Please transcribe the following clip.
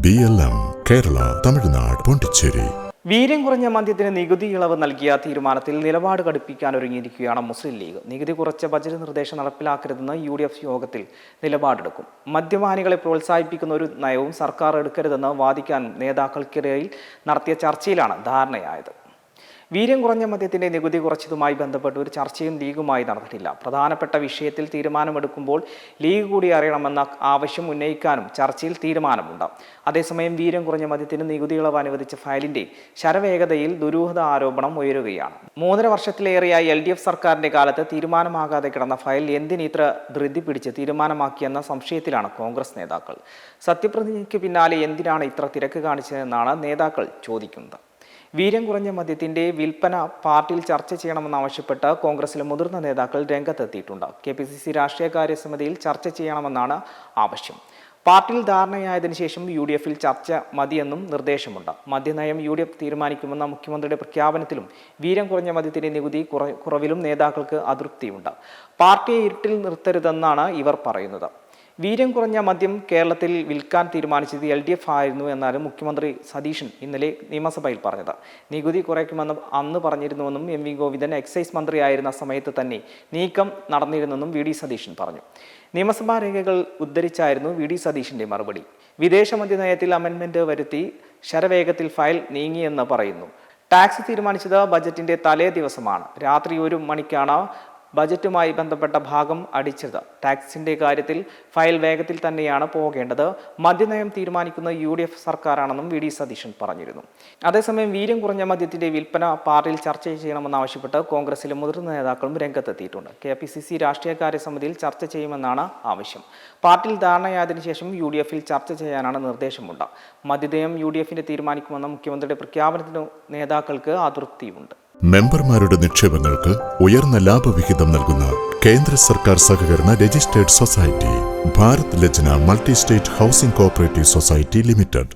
BLM, Kerala, Tamil Nadu, Pondicherry. വീര്യം കുറഞ്ഞ മദ്യത്തിന് നികുതി ഇളവ് നൽകിയ തീരുമാനത്തിൽ നിലപാട് കടുപ്പിക്കാനൊരുങ്ങിയിരിക്കുകയാണ് മുസ്ലിം ലീഗ്. നികുതി കുറച്ച ബജറ്റ് നിർദ്ദേശം നടപ്പിലാക്കരുതെന്ന് UDF യോഗത്തിൽ നിലപാടെടുക്കും. മദ്യപാനികളെ പ്രോത്സാഹിപ്പിക്കുന്ന ഒരു നയവും സർക്കാർ എടുക്കരുതെന്ന് വാദിക്കാൻ നേതാക്കൾക്കിടയിൽ നടത്തിയ ചർച്ചയിലാണ് ധാരണയായത്. വീര്യം കുറഞ്ഞ മദ്യത്തിന്റെ നികുതി കുറച്ചതുമായി ബന്ധപ്പെട്ട് ഒരു ചർച്ചയും ലീഗുമായി നടന്നിട്ടില്ല. പ്രധാനപ്പെട്ട വിഷയത്തിൽ തീരുമാനമെടുക്കുമ്പോൾ ലീഗ് കൂടി അറിയണമെന്ന ആവശ്യം ഉന്നയിക്കാനും ചർച്ചയിൽ തീരുമാനമുണ്ട്. അതേസമയം വീര്യം കുറഞ്ഞ മദ്യത്തിന് നികുതി ഇളവ് അനുവദിച്ച ഫയലിന്റെ ശരവേഗതയിൽ ദുരൂഹത ആരോപണം ഉയരുകയാണ്. 3.5 വർഷത്തിലേറെയായി LDF സർക്കാരിന്റെ കാലത്ത് തീരുമാനമാകാതെ കിടന്ന ഫയൽ എന്തിന് ഇത്ര ധൃതി പിടിച്ച് തീരുമാനമാക്കിയെന്ന സംശയത്തിലാണ് കോൺഗ്രസ് നേതാക്കൾ. സത്യപ്രതിജ്ഞയ്ക്ക് പിന്നാലെ എന്തിനാണ് ഇത്ര തിരക്ക് കാണിച്ചതെന്നാണ് നേതാക്കൾ ചോദിക്കുന്നത്. വീര്യം കുറഞ്ഞ മദ്യത്തിന്റെ വിൽപ്പന പാർട്ടിയിൽ ചർച്ച ചെയ്യണമെന്നാവശ്യപ്പെട്ട് കോൺഗ്രസിലെ മുതിർന്ന നേതാക്കൾ രംഗത്തെത്തിയിട്ടുണ്ട്. KPCC രാഷ്ട്രീയകാര്യ സമിതിയിൽ ചർച്ച ചെയ്യണമെന്നാണ് ആവശ്യം. പാർട്ടിയിൽ ധാരണയായതിനു ശേഷം UDF-ൽ ചർച്ച മതിയെന്നും നിർദ്ദേശമുണ്ട്. മദ്യനയം UDF തീരുമാനിക്കുമെന്ന മുഖ്യമന്ത്രിയുടെ പ്രഖ്യാപനത്തിലും വീര്യം കുറഞ്ഞ മദ്യത്തിന്റെ നികുതി കുറവിലും നേതാക്കൾക്ക് അതൃപ്തിയുണ്ട്. പാർട്ടിയെ ഇരുട്ടിൽ നിർത്തരുതെന്നാണ് ഇവർ പറയുന്നത്. വീര്യം കുറഞ്ഞ മദ്യം കേരളത്തിൽ വിൽക്കാൻ തീരുമാനിച്ചത് LDF ആയിരുന്നു എന്നാലും മുഖ്യമന്ത്രി സതീശൻ ഇന്നലെ നിയമസഭയിൽ പറഞ്ഞത്. നികുതി കുറയ്ക്കുമെന്ന് അന്ന് പറഞ്ഞിരുന്നുവെന്നും MV ഗോവിന്ദൻ എക്സൈസ് മന്ത്രിയായിരുന്ന സമയത്ത് തന്നെ നീക്കം നടന്നിരുന്നെന്നും VD സതീശൻ പറഞ്ഞു. നിയമസഭാ രേഖകൾ ഉദ്ധരിച്ചായിരുന്നു VD സതീശന്റെ മറുപടി. വിദേശ മദ്യനയത്തിൽ അമെൻമെന്റ് വരുത്തി ശരവേഗത്തിൽ ഫയൽ നീങ്ങിയെന്ന് പറയുന്നു. ടാക്സ് തീരുമാനിച്ചത് ബജറ്റിന്റെ തലേ ദിവസമാണ്. രാത്രി 1 മണിക്കാണ് ബജറ്റുമായി ബന്ധപ്പെട്ട ഭാഗം അടിച്ചത്. ടാക്സിന്റെ കാര്യത്തിൽ ഫയൽ വേഗത്തിൽ തന്നെയാണ് പോകേണ്ടത്. മദ്യനയം തീരുമാനിക്കുന്ന UDF സർക്കാരാണെന്നും VD സതീശൻ പറഞ്ഞിരുന്നു. അതേസമയം വീര്യം കുറഞ്ഞ മദ്യത്തിന്റെ വിൽപ്പന പാർട്ടിയിൽ ചർച്ച ചെയ്യണമെന്നാവശ്യപ്പെട്ട് കോൺഗ്രസിലെ മുതിർന്ന നേതാക്കളും രംഗത്തെത്തിയിട്ടുണ്ട്. KPCC രാഷ്ട്രീയകാര്യ സമിതിയിൽ ചർച്ച ചെയ്യുമെന്നാണ് ആവശ്യം. പാർട്ടിയിൽ ധാരണയായതിനു ശേഷം UDF-ൽ ചർച്ച ചെയ്യാനാണ് നിർദ്ദേശമുണ്ട്. മദ്യനയം UDF-ന്റെ തീരുമാനിക്കുമെന്ന മുഖ്യമന്ത്രിയുടെ പ്രഖ്യാപനത്തിന് നേതാക്കൾക്ക് അതൃപ്തിയുണ്ട്. മെമ്പർമാരുടെ നിക്ഷേപങ്ങൾക്ക് ഉയർന്ന ലാഭവിഹിതം നൽകുന്ന കേന്ദ്ര സർക്കാർ സഹകരണ registered society Bharat Lajna multi state housing cooperative society limited.